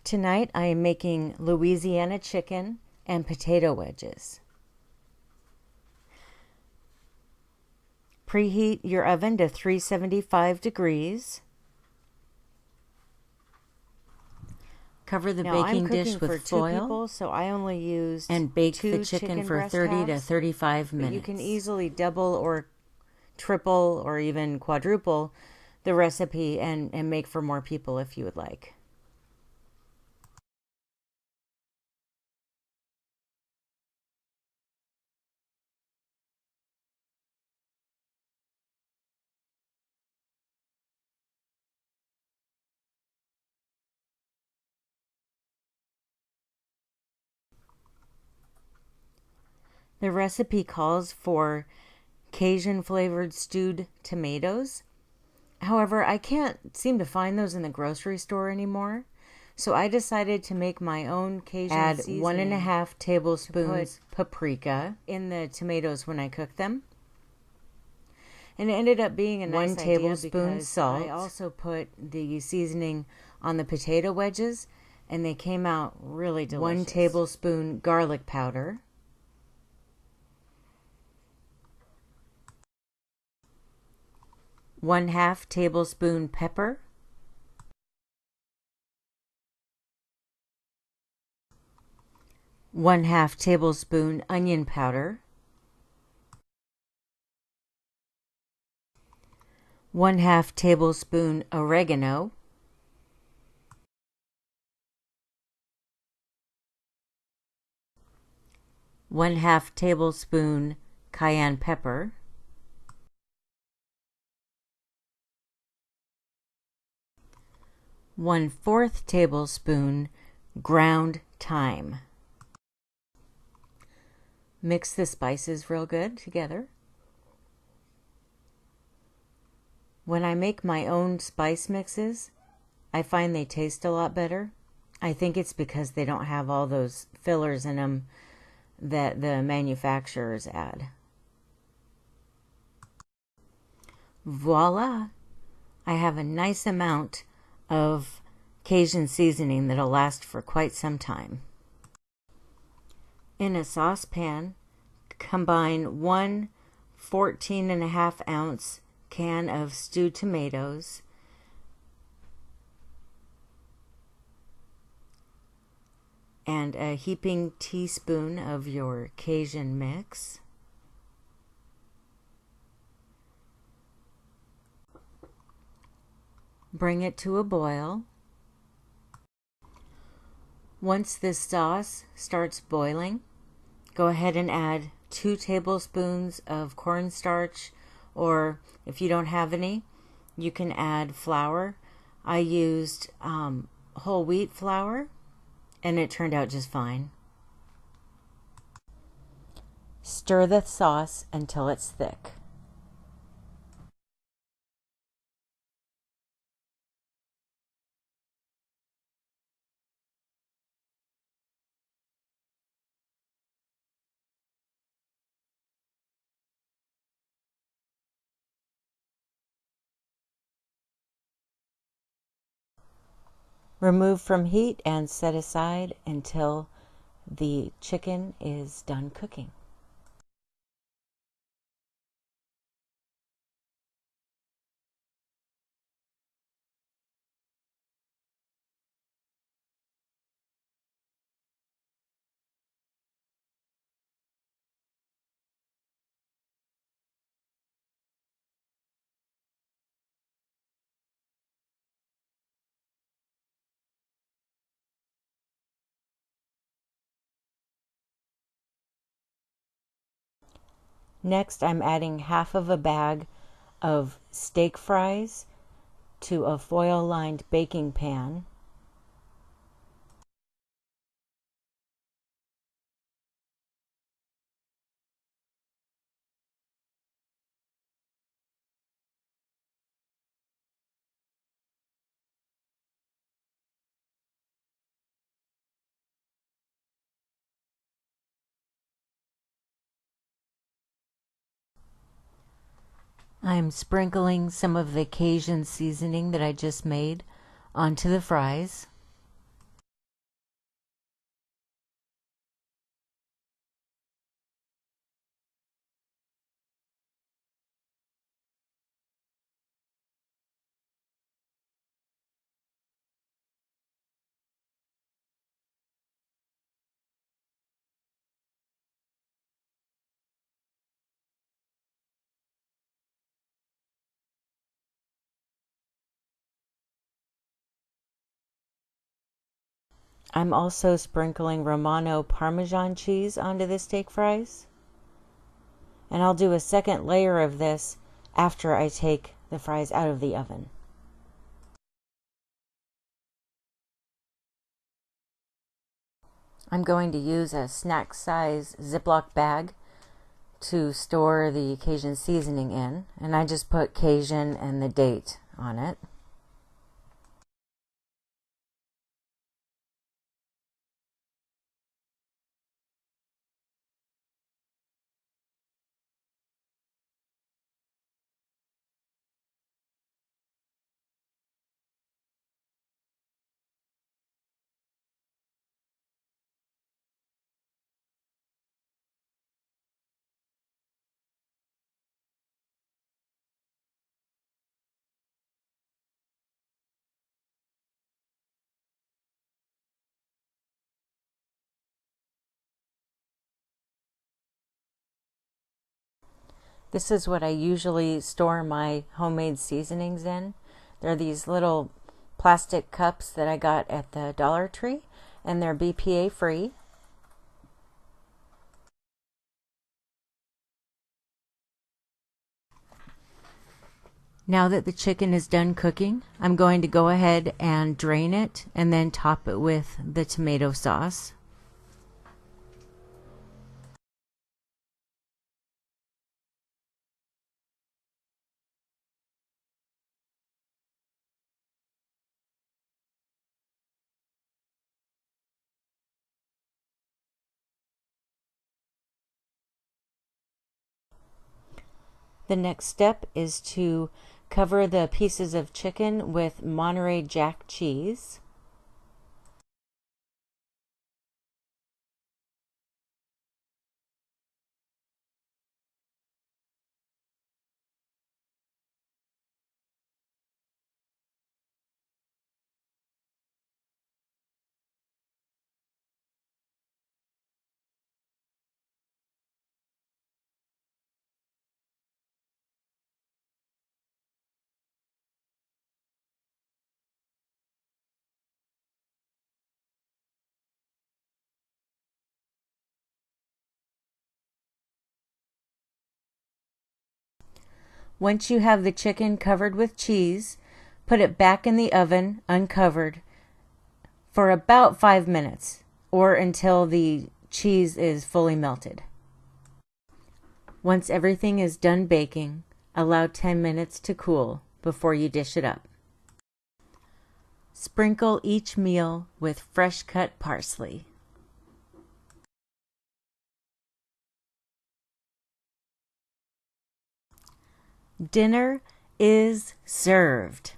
Tonight I am making Louisiana chicken and potato wedges. Preheat your oven to 375 degrees. Cover the baking dish with foil people, so I only used and bake the chicken for 30 to 35 minutes. You can easily double or triple or even quadruple the recipe and make for more people if you would like. The recipe calls for Cajun flavored stewed tomatoes. However, I can't seem to find those in the grocery store anymore. So I decided to make my own Cajun seasoning. Add 1.5 tablespoons paprika in the tomatoes when I cook them. And it ended up being a nice 1 tablespoon salt. I also put the seasoning on the potato wedges and they came out really delicious. 1 tablespoon garlic powder. 1/2 tablespoon pepper. 1/2 tablespoon onion powder. 1/2 tablespoon oregano. 1/2 tablespoon cayenne pepper. 1/4 tablespoon ground thyme. Mix the spices real good together. When I make my own spice mixes, I find they taste a lot better. I think it's because they don't have all those fillers in them that the manufacturers add. Voila! I have a nice amount of Cajun seasoning that'll last for quite some time. In a saucepan, combine 1 14.5 ounce can of stewed tomatoes, and a heaping teaspoon of your Cajun mix. Bring it to a boil. Once this sauce starts boiling, go ahead and add 2 tablespoons of cornstarch, or if you don't have any, you can add flour. I used whole wheat flour, and it turned out just fine. Stir the sauce until it's thick. Remove from heat and set aside until the chicken is done cooking. Next, I'm adding half of a bag of steak fries to a foil-lined baking pan. I'm sprinkling some of the Cajun seasoning that I just made onto the fries. I'm also sprinkling Romano Parmesan cheese onto the steak fries. And I'll do a second layer of this after I take the fries out of the oven. I'm going to use a snack size Ziploc bag to store the Cajun seasoning in, and I just put Cajun and the date on it. This is what I usually store my homemade seasonings in. They're these little plastic cups that I got at the Dollar Tree, and they're BPA free. Now that the chicken is done cooking, I'm going to go ahead and drain it and then top it with the tomato sauce. The next step is to cover the pieces of chicken with Monterey Jack cheese. Once you have the chicken covered with cheese, put it back in the oven uncovered for about 5 minutes or until the cheese is fully melted. Once everything is done baking, allow 10 minutes to cool before you dish it up. Sprinkle each meal with fresh cut parsley. Dinner is served.